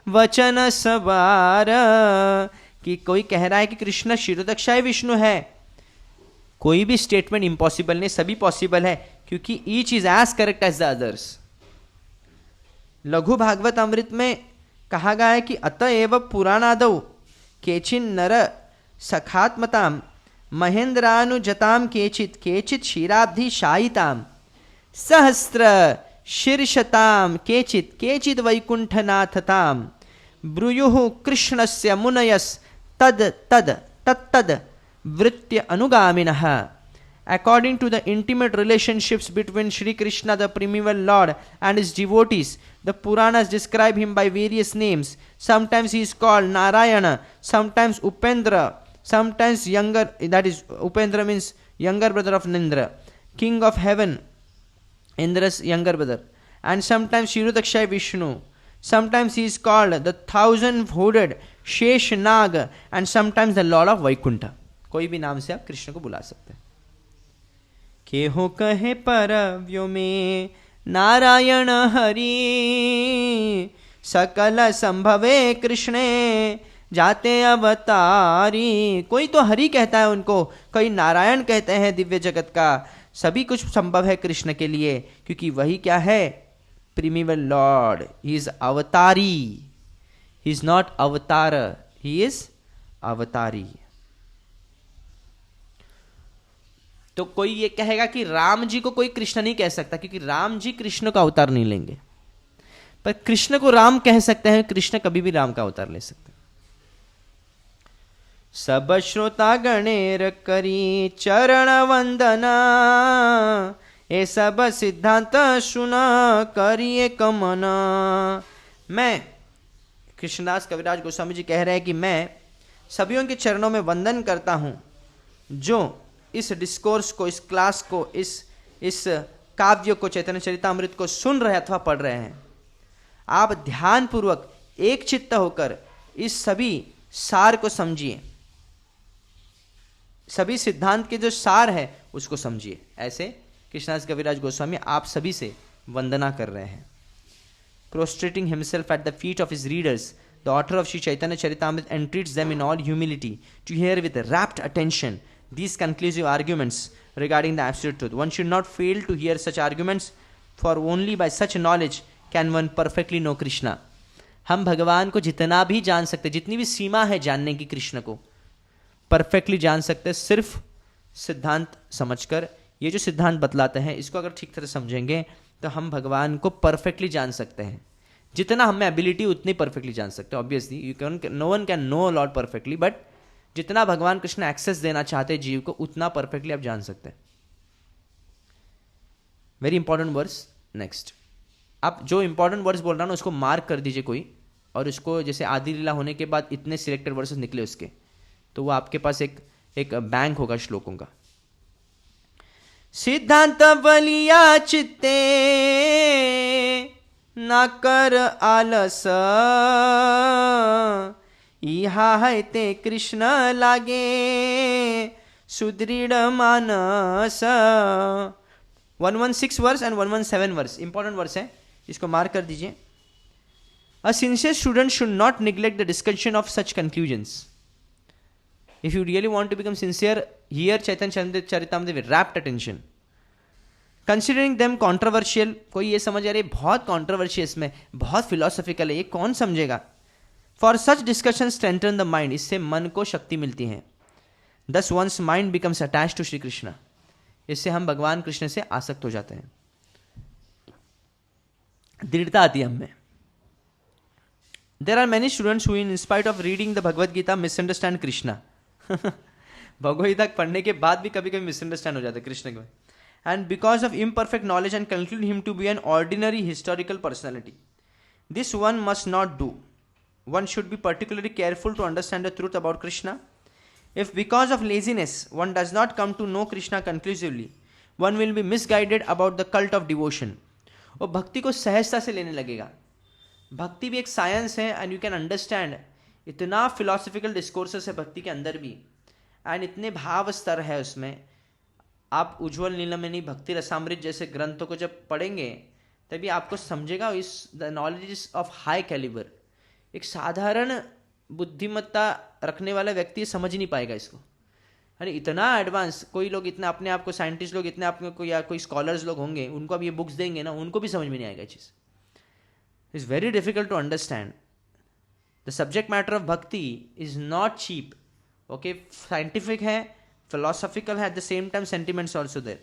वचन सवार. कि कोई कह रहा है कि कृष्ण क्षीरोदक्षाय विष्णु है, कोई भी स्टेटमेंट इम्पॉसिबल नहीं, सभी पॉसिबल है, क्योंकि each is as correct as the others. Laghu Bhagavata अमृत में कहा गया है कि अतएव पुराणादौ केचिन नर सखात्मताम महेंद्रानुजताम केचित केचित क्षीराब्धि शायिताम सहस्त्र शीर्षताम केचित केचित वैकुंठनाथताम ब्रूयुः कृष्णस्य मुनयस तद तद तत्तद वृत्य अनुगामिनः. According to the intimate relationships between Shri Krishna, the primeval Lord, and his devotees, the Puranas describe him by various names. Sometimes he is called Narayana, sometimes Upendra, sometimes younger, that is Upendra means younger brother of Indra, king of heaven, Indra's younger brother, and sometimes Kshirodakshay Vishnu. Sometimes he is called the thousand-hooded Shesh Nag, and sometimes the Lord of Vaikuntha. कोई भी नाम से आप कृष्ण को बुला सकते हैं. केहो कहे परव्यो में नारायण हरि सकल संभवे कृष्णे जाते अवतारी. कोई तो हरि कहता है उनको, कोई नारायण कहते हैं दिव्य जगत का. सभी कुछ संभव है कृष्ण के लिए, क्योंकि वही क्या है, primeval Lord. He is avatari. He is not avatar. He is avatari. तो कोई ये कहेगा कि राम जी को कोई कृष्ण नहीं कह सकता, क्योंकि राम जी कृष्ण का अवतार नहीं लेंगे. पर कृष्ण को राम कह सकते हैं, कृष्ण कभी भी राम का अवतार ले सकते हैं. सब श्रोता गणेर करी चरण वंदना ये सब सिद्धांत सुना करिए कमना. मैं कृष्णदास कविराज गोस्वामी जी कह रहे हैं कि मैं सभियों के चरणों में वंदन करता हूं जो इस डिस्कोर्स को, इस क्लास को, इस काव्य को, चैतन्य चरितामृत को सुन रहे अथवा पढ़ रहे हैं. आप ध्यान पूर्वक एक चित्त होकर इस सभी सार को समझिए, सभी सिद्धांत के जो सार है उसको समझिए. ऐसे कृष्णदास कविराज गोस्वामी आप सभी से वंदना कर रहे हैं. Prostrating himself at the feet of his readers, the author of Sri Chaitanya Charitamrita entreats them in all humility to hear with rapt attention these conclusive arguments regarding the absolute truth. One should not fail to hear such arguments, for only by such knowledge can one perfectly know Krishna. हम भगवान को जितना भी जान सकते, जितनी भी सीमा है जानने की कृष्ण को, परफेक्टली जान सकते सिर्फ सिद्धांत समझकर. ये जो सिद्धांत बतलाते हैं इसको अगर ठीक तरह समझेंगे तो हम भगवान को परफेक्टली जान सकते हैं. जितना हमें एबिलिटी उतनी परफेक्टली जान सकते हैं. Obviously you can, no one can know Lord perfectly, but जितना भगवान कृष्ण एक्सेस देना चाहते हैं जीव को उतना परफेक्टली आप जान सकते हैं. Very important words. नेक्स्ट, आप जो इंपॉर्टेंट वर्ड्स बोल रहा हूं उसको मार्क कर दीजिए कोई, और उसको जैसे आदि लीला होने के बाद इतने सिलेक्टेड वर्ड्स निकले उसके, तो वो आपके पास एक बैंक होगा श्लोकों का. सिद्धांत बलिया चित्ते ना कर आलस, इहा है ते कृष्ण लागे सुदृढ़ मानस। 116 verse and 117 verse important verse है, इसको मार्क कर दीजिए। A sincere student should not neglect the discussion of such conclusions. If you really want to become sincere, hear Chaitanya Charitamrita with rapt attention. Considering them controversial, कोई ये समझ आ रही है बहुत controversial इसमें, बहुत philosophical है, ये कौन समझेगा? For such discussions strengthen the mind, इससे मन को शक्ति मिलती है। Thus one's mind becomes attached to Shri Krishna. इससे हम भगवान कृष्ण से आसक्त हो जाते हैं, दृढ़ता आती है हमें। There are many students who, in spite of reading the Bhagavad Gita, misunderstand Krishna. Bhagavad Gita पढ़ने के बाद भी कभी कभी misunderstand हो जाता है कृष्ण को, and because of imperfect knowledge and conclude him to be an ordinary historical personality. This one must not do. One should be particularly careful to understand the truth about Krishna. If because of laziness one does not come to know Krishna conclusively, one will be misguided about the cult of devotion. वो भक्ति को सहजता से लेने लगेगा। भक्ति भी एक साइंस है, एंड यू कैन अंडरस्टैंड, इतना फिलोसफिकल डिस्कोर्सेस है भक्ति के अंदर भी, एंड इतने भाव स्तर है उसमें। आप उज्ज्वल नीलमणि, भक्ति रसामृत जैसे ग्रंथों को जब पढ़ेंगे तभी आपको समझेगा इस the knowledge is of high calibre. एक साधारण बुद्धिमत्ता रखने वाला व्यक्ति समझ नहीं पाएगा इसको। अरे इतना एडवांस, कोई लोग इतना अपने आप को साइंटिस्ट लोग इतने आप को या कोई स्कॉलर्स लोग होंगे, उनको अब ये बुक्स देंगे ना, उनको भी समझ में नहीं आएगा चीज़। It's very difficult to understand. The subject matter of bhakti is not cheap. Okay, scientific है, philosophical है, at the same time sentiments also there.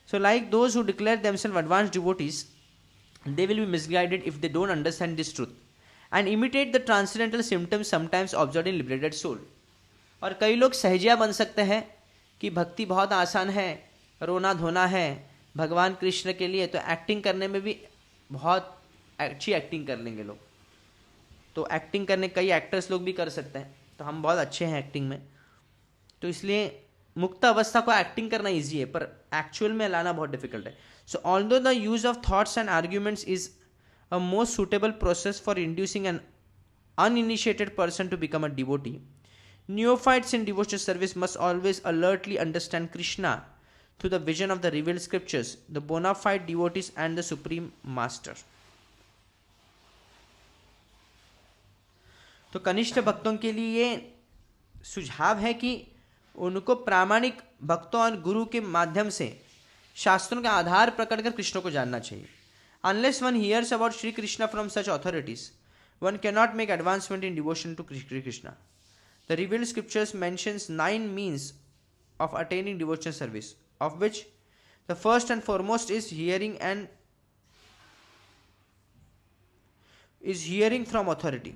So like those who declare themselves advanced devotees, they will be misguided if they don't understand this truth and imitate the transcendental symptoms sometimes observed in liberated soul. और कई लोग सहजिया बन सकते हैं कि भक्ति बहुत आसान है, रोना धोना है भगवान कृष्ण के लिए, तो एक्टिंग करने में भी बहुत अच्छी एक्टिंग कर लेंगे लोग। तो एक्टिंग करने कई एक्टर्स लोग भी कर सकते हैं, तो हम बहुत अच्छे हैं एक्टिंग में। तो इसलिए मुक्त अवस्था को एक्टिंग करना इजी है, पर एक्चुअल में लाना बहुत डिफिकल्ट है। So although the use of thoughts and arguments is a most suitable process for inducing an uninitiated person to become a devotee, neophytes in devotional service must always alertly understand Krishna through the vision of the revealed scriptures, the bona fide devotees and the supreme master. तो कनिष्ठ भक्तों के लिए ये सुझाव है कि उनको प्रामाणिक भक्तों और गुरु के माध्यम से शास्त्रों का आधार पकड़ कर कृष्ण को जानना चाहिए। Unless one hears about Shri Krishna from such authorities, one cannot make advancement in devotion to Shri Krishna. The revealed scriptures mentions 9 means of attaining devotional service, of which the first and foremost is hearing from authority.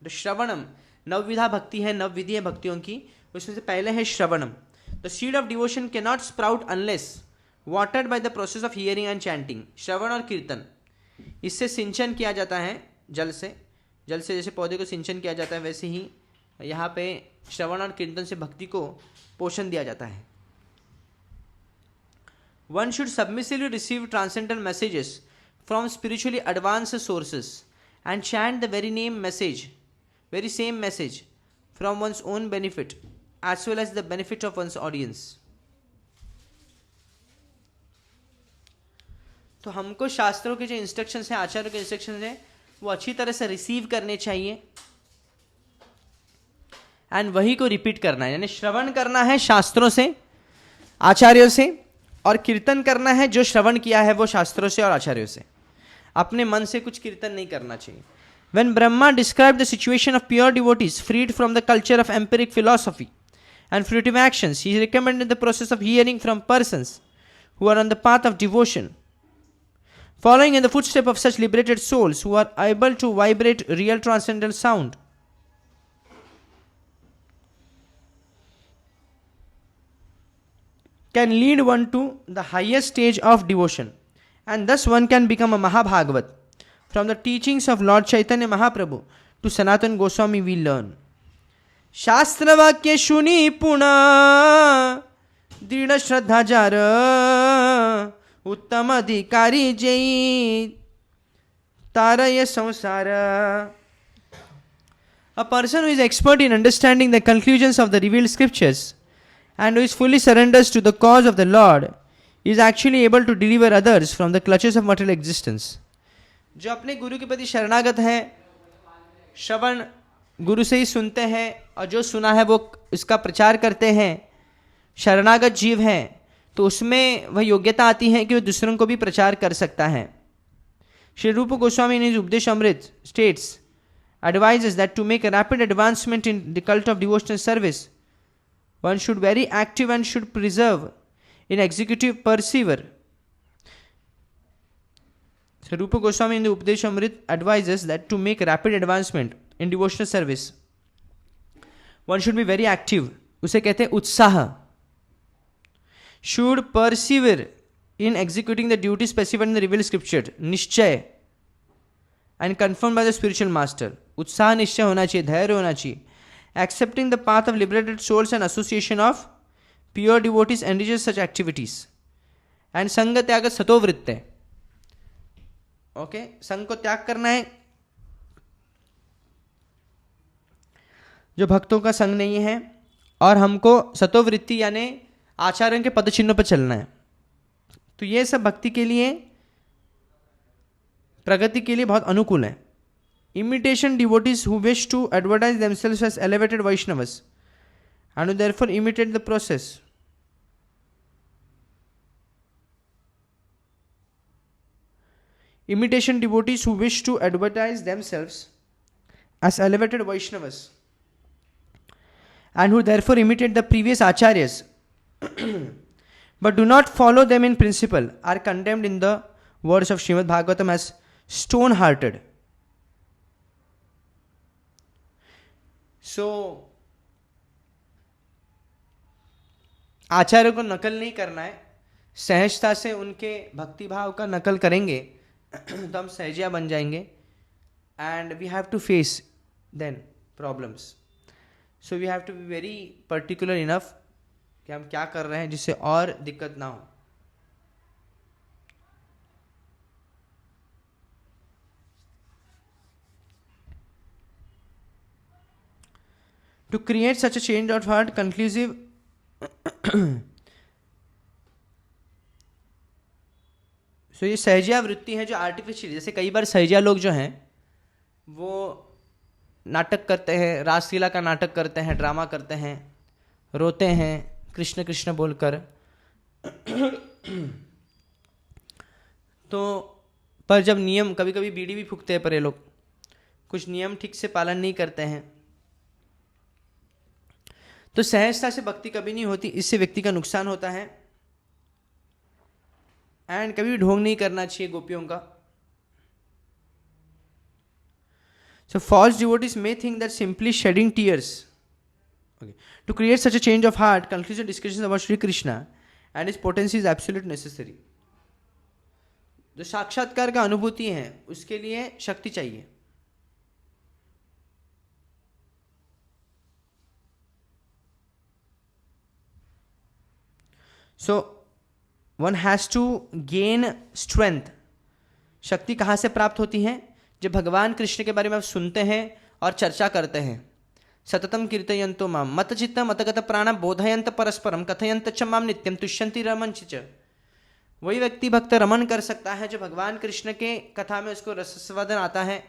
The श्रवणम, नवविधा भक्ति है, नवविधि है भक्तियों की, उसमें से पहले है श्रवणम। The seed of devotion cannot sprout unless watered by the process of hearing and chanting. श्रवण और कीर्तन, इससे सिंचन किया जाता है जल से जैसे पौधे को सिंचन किया जाता है, वैसे ही यहाँ पे श्रवण और कीर्तन से भक्ति को पोषण दिया जाता है। One should submissively receive transcendental messages from spiritually advanced sources and chant the very same message from one's own benefit as well as the benefit of one's audience. तो हमको शास्त्रों के जो इंस्ट्रक्शंस हैं, आचार्यों के इंस्ट्रक्शंस हैं, वो अच्छी तरह से रिसीव करने चाहिए एंड वही को रिपीट करना है। यानी श्रवण करना है शास्त्रों से, आचार्यों से, और कीर्तन करना है जो श्रवण किया है वो शास्त्रों से और आचार्यों से। अपने मन से कुछ कीर्तन नहीं करना चाहिए। When Brahma described the situation of pure devotees freed from the culture of empiric philosophy and fruitive actions, he recommended the process of hearing from persons who are on the path of devotion, following in the footsteps of such liberated souls who are able to vibrate real transcendental sound. Can lead one to the highest stage of devotion, and thus one can become a Mahabhagavat. From the teachings of Lord Chaitanya Mahaprabhu to Sanatan Goswami we learn. शास्त्र वाक्य सुनी पुना दृढ़ श्रद्धा जार उत्तम अधिकारी जय तारय संसार. A person who is expert in understanding the conclusions of the revealed scriptures and who is fully surrenders to the cause of the Lord is actually able to deliver others from the clutches of material existence. जो अपने गुरु के प्रति शरणागत है, श्रवण गुरु से ही सुनते हैं और जो सुना है वो इसका प्रचार करते हैं, शरणागत जीव हैं, तो उसमें वह योग्यता आती है कि वो दूसरों को भी प्रचार कर सकता है. श्री रूप गोस्वामी in his उपदेश अमृत states advises that to make a rapid advancement in the cult of devotional service, one should very active and should preserve in executive persevere. So Rupa Goswami in the Upadesh Amrit advises that to make rapid advancement in devotional service, one should be very active. उसे कहते हैं उत्साह. Should persevere in executing the duty specified in the revealed scripture, निश्चय, and confirmed by the spiritual master. उत्साह निश्चय होना चाहिए, धैर्य होना चाहिए. Accepting the path of liberated souls and association of pure devotees enriches such activities. And संग त्याग सतो वृत्ते. ओके, संग को त्याग करना है. जो भक्तों का संग नहीं है, और हमको सतोवृत्ति यानी आचार्यों के पदचिन्हों पर चलना है. तो ये सब भक्ति के लिए, प्रगति के लिए बहुत अनुकूल है. Imitation devotees who wish to advertise themselves as elevated Vaishnavas and who therefore imitate the process. Imitation devotees who wish to advertise themselves as elevated Vaishnavas and who therefore imitate the previous acharyas but do not follow them in principle are condemned in the words of Srimad Bhagavatam as stone-hearted. So, आचार्य को नकल नहीं करना है. सहजता से उनके भक्ति भाव का नकल करेंगे तो हम सहजिया बन जाएंगे. And we have to face then problems. So we have to be very particular enough कि हम क्या कर रहे हैं जिससे और दिक्कत ना हो. To create such a change of heart, conclusive so ये सहजिया वृत्ति है जो आर्टिफिशियल. जैसे कई बार सहजिया लोग जो हैं वो नाटक करते हैं, रासलीला का नाटक करते हैं, ड्रामा करते हैं, रोते हैं कृष्ण कृष्ण बोलकर. तो पर जब नियम, कभी कभी बीड़ी भी फूकते हैं पर ये लोग कुछ नियम ठीक से पालन नहीं करते हैं, तो सहजता से भक्ति कभी नहीं होती. इससे व्यक्ति का नुकसान होता है. एंड कभी भी ढोंग नहीं करना चाहिए गोपियों का. सो false devotees may think that simply shedding tears, okay, to create such a change of heart, conclusive discussions about Shri Krishna and his potency is absolutely necessary. जो साक्षात्कार का अनुभूति है उसके लिए शक्ति चाहिए. So one has to gain strength. शक्ति कहाँ से प्राप्त होती है? जब भगवान कृष्ण के बारे में आप सुनते हैं और चर्चा करते हैं. सततम कीर्तयन्तो माम मत चित्त मतगत प्राण बोधयन्त परस्परम कथयन्त च माम नित्यम तुष्यन्ति रमंच च. वही व्यक्ति भक्त रमन कर सकता है जो भगवान कृष्ण के कथा में उसको रसस्वादन आता है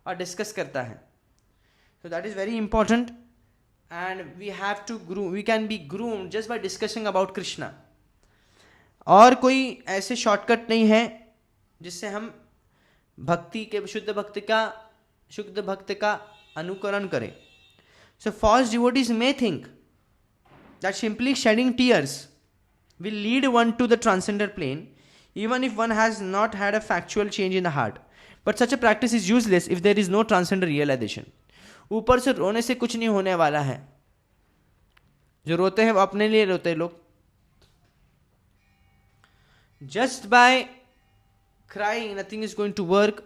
और डिस्कस करता है. So that is very important and we have to groom. We can be groomed just by discussing about Krishna. और कोई ऐसे शॉर्टकट नहीं है जिससे हम भक्ति के शुद्ध भक्त का अनुकरण करें. सो false devotees may think that simply shedding tears will lead one to the transcendental plane even if one has not had a factual change in the heart. But such a practice is useless if there is no transcendental realization. ऊपर से रोने से कुछ नहीं होने वाला है. जो रोते हैं वो अपने लिए रोते हैं लोग. Just by crying, nothing is going to work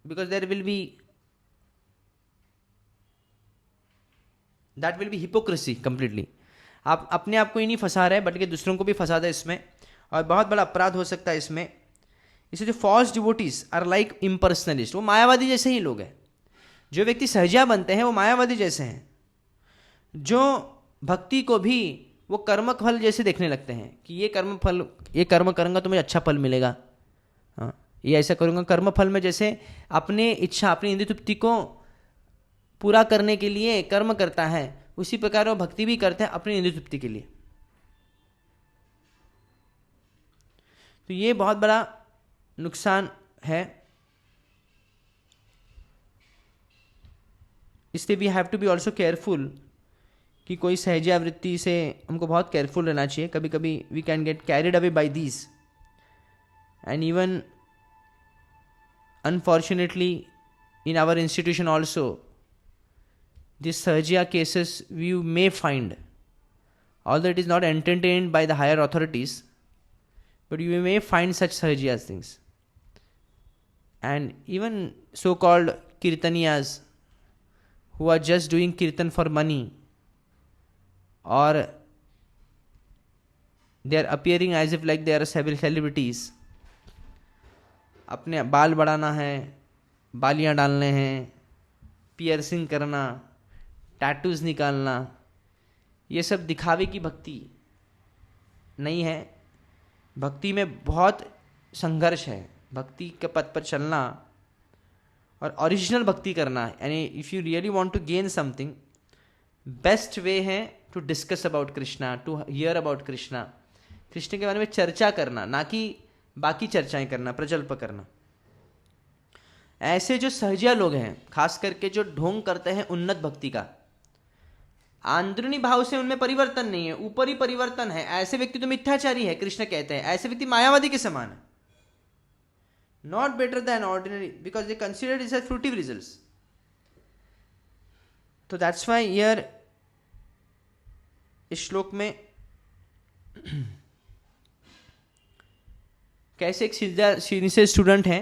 because that will be hypocrisy completely. आप अपने आप को ही नहीं फंसा रहे बल्कि दूसरों को भी फंसा दे इसमें, और बहुत बड़ा अपराध हो सकता है इसमें। इसे जो false devotees are like impersonalist, वो मायावादी जैसे ही लोग हैं। जो व्यक्ति सहजिया बनते हैं वो मायावादी जैसे हैं, जो भक्ति को भी वो कर्म फल जैसे देखने लगते हैं कि ये कर्म करूंगा तो मुझे अच्छा फल मिलेगा, हाँ ये ऐसा करूंगा। कर्म फल में जैसे अपने इच्छा, अपनी इंद्रिय तृप्ति को पूरा करने के लिए कर्म करता है, उसी प्रकार वो भक्ति भी करते हैं अपनी इंद्रिय तृप्ति के लिए। तो ये बहुत बड़ा नुकसान है। इसलिए we have to be also careful कि कोई सहजिया वृत्ति से हमको बहुत केयरफुल रहना चाहिए। कभी कभी we can get carried away by these, and even unfortunately in our institution also these Sahajya cases you may find, although it is not entertained by the higher authorities, but you may find such Sahajya things. And even so-called Kirtaniyas who are just doing Kirtan for money, or they are appearing as if like they are celebrities, अपने बाल बढ़ाना है, बालियां डालने हैं, पियर्सिंग करना, टैटूज निकालना, ये सब दिखावे की भक्ति नहीं है। भक्ति में बहुत संघर्ष है। भक्ति के पथ पर चलना और ओरिजिनल भक्ति करना, यानी if you really want to gain something, best way है to discuss about Krishna, to hear about Krishna, Krishna के बारे में चर्चा करना, ना कि बाकी चर्चाएं करना, प्रजल्प करना। ऐसे जो सहजिया लोग हैं, खास करके जो ढोंग करते हैं उन्नत भक्ति का, आंतरिक भाव से उनमें परिवर्तन नहीं है, ऊपरी परिवर्तन है, ऐसे व्यक्ति तो मिथ्याचारी है, कृष्ण कहते हैं। ऐसे व्यक्ति मायावादी के समान है, not better than ordinary, because they consider it as fruitive results. तो दैट्स व्हाई हियर इस श्लोक में कैसे एक सीधा स्टूडेंट है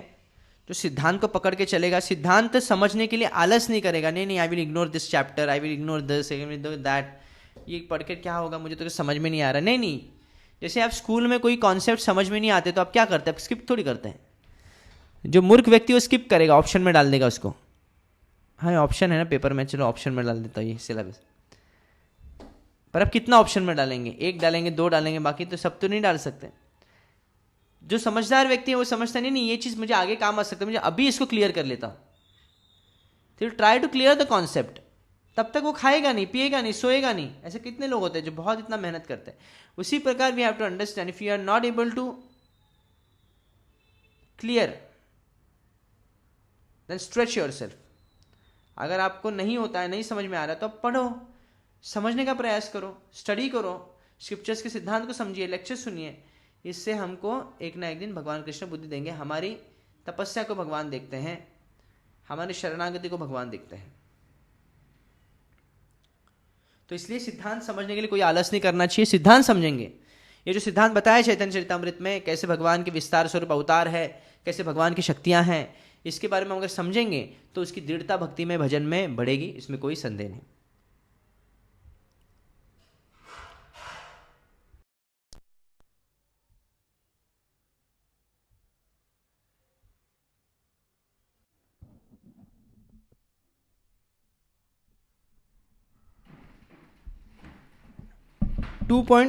जो सिद्धांत को पकड़ के चलेगा, सिद्धांत समझने के लिए आलस नहीं करेगा, नहीं I will ignore this chapter, I will ignore this, I will do that, ये पढ़ के क्या होगा, मुझे तो समझ में नहीं आ रहा। नहीं, जैसे आप स्कूल में कोई कॉन्सेप्ट समझ में नहीं आते तो आप क्या करते हैं, आप स्किप थोड़ी करते हैं। जो मूर्ख व्यक्ति वो स्किप करेगा, ऑप्शन में डाल देगा उसको, हाँ ऑप्शन है ना पेपर में, चलो ऑप्शन में डाल देता हूँ ये सिलेबस। पर आप कितना ऑप्शन में डालेंगे, एक डालेंगे, दो डालेंगे, बाकी तो सब तो नहीं डाल सकते। जो समझदार व्यक्ति है वो समझता नहीं ये चीज मुझे आगे काम आ सकता है, मुझे अभी इसको क्लियर कर लेता हूं। तो try to clear the concept, तब तक वो खाएगा नहीं, पिएगा नहीं, सोएगा नहीं। ऐसे कितने लोग होते हैं जो बहुत इतना मेहनत करते हैं। उसी प्रकार we have to understand, if you are not able to clear then stretch yourself. अगर आपको नहीं होता है, नहीं समझ में आ रहा, तो आप पढ़ो, समझने का प्रयास करो, स्टडी करो, स्क्रिप्चर्स के सिद्धांत को समझिए, लेक्चर सुनिए। इससे हमको एक ना एक दिन भगवान कृष्ण बुद्धि देंगे। हमारी तपस्या को भगवान देखते हैं, हमारी शरणागति को भगवान देखते हैं। तो इसलिए सिद्धांत समझने के लिए कोई आलस नहीं करना चाहिए, सिद्धांत समझेंगे। ये जो सिद्धांत बताया चैतन्य चरितामृत में, कैसे भगवान के विस्तार स्वरूप अवतार है, कैसे भगवान की शक्तियां हैं, इसके बारे में अगर समझेंगे तो उसकी दृढ़ता भक्ति में, भजन में बढ़ेगी, इसमें कोई संदेह नहीं।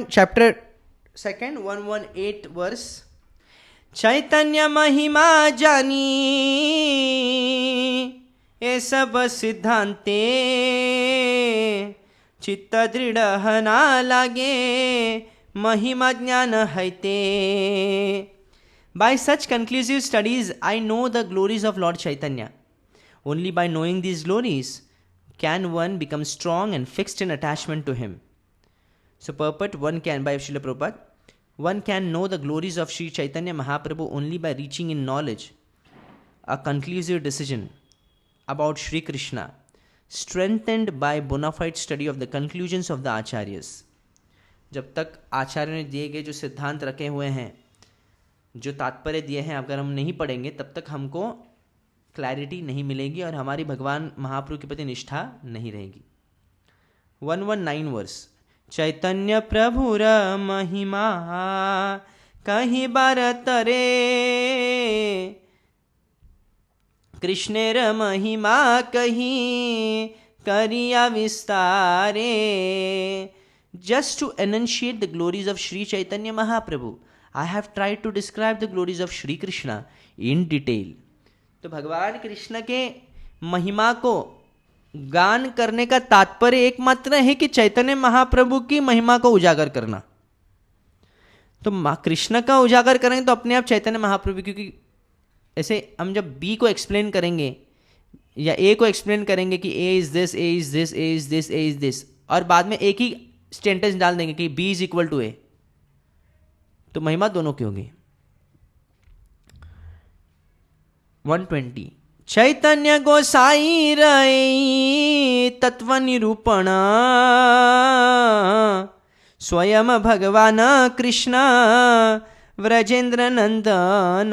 Chapter 2 118 verse. चैतन्य महिमा जानी ये सब सिद्धांते, चित्त दृढ़ ना लागे महिमा ज्ञान हैते। By such conclusive studies I know the glories of Lord Chaitanya. Only by knowing these glories can one become strong and fixed in attachment to him. So purport, one can, by Srila Prabhupada, one can know the glories of Sri Chaitanya Mahaprabhu only by reaching in knowledge a conclusive decision about Sri Krishna, strengthened by bona fide study of the conclusions of the Acharyas. जब तक आचार्यों ने दिए गए जो सिद्धांत रखे हुए हैं, जो तात्पर्य दिए हैं, अगर हम नहीं पढ़ेंगे तब तक हमको क्लैरिटी नहीं मिलेगी और हमारी भगवान महाप्रभु के प्रति निष्ठा नहीं रहेगी। 119 वर्स। चैतन्य प्रभुर महिमा कहीं बारत रे, कृष्णेर महिमा कहीं करिया विस्तारे. Just to enunciate the glories of Sri Chaitanya Mahaprabhu, I have tried to describe the glories of Shri Krishna in detail. तो भगवान कृष्ण के महिमा को गान करने का तात्पर्य एकमात्र है कि चैतन्य महाप्रभु की महिमा को उजागर करना. तो कृष्ण का उजागर करेंगे तो अपने आप चैतन्य महाप्रभु, क्योंकि ऐसे हम जब बी को एक्सप्लेन करेंगे या ए को एक्सप्लेन करेंगे कि A is this, A is this, A is this, A is this, और बाद में एक ही सेंटेंस डाल देंगे कि B is equal to A, तो महिमा दोनों की होगी. 120 चैतन्य गोसाई रई तत्व निरूपण, स्वयं भगवान कृष्ण व्रजेंद्र नंदन.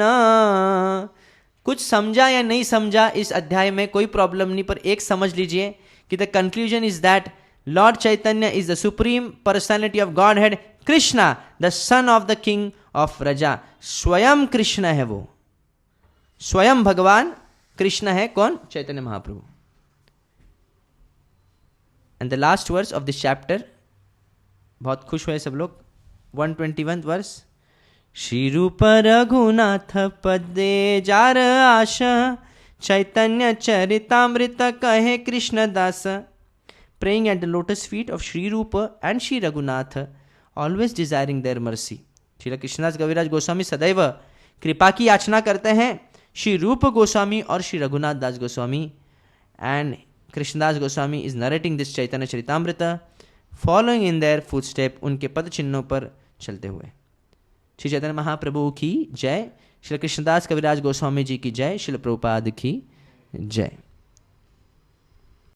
कुछ समझा या नहीं समझा इस अध्याय में कोई प्रॉब्लम नहीं, पर एक समझ लीजिए कि the conclusion is that Lord Chaitanya is the supreme personality of Godhead, Krishna the son of the king of Vraja. स्वयं कृष्ण है वो, स्वयं भगवान कृष्ण है. कौन? Chaitanya Mahaprabhu. And the last verse of this chapter, बहुत खुश हुए सब लोग. 121 वर्स. श्री रूप रघुनाथ पदे जार आश, चैतन्य चरितामृत कहे कृष्ण दास. Praying at the lotus feet of Shri Rupa and Shri Raghunath, always desiring their mercy. Srila Krishnadas कविराज गोस्वामी सदैव कृपा की याचना करते हैं श्री रूप गोस्वामी और Shri Raghunath Das Goswami. And Krishnadas Goswami is narrating this Chaitanya Charitamrita, following in their footstep, उनके पद चिन्हों पर चलते हुए. श्री चैतन्य महाप्रभु की जय. श्री कृष्णदास कविराज गोस्वामी जी की जय. श्रील प्रभुपाद की जय.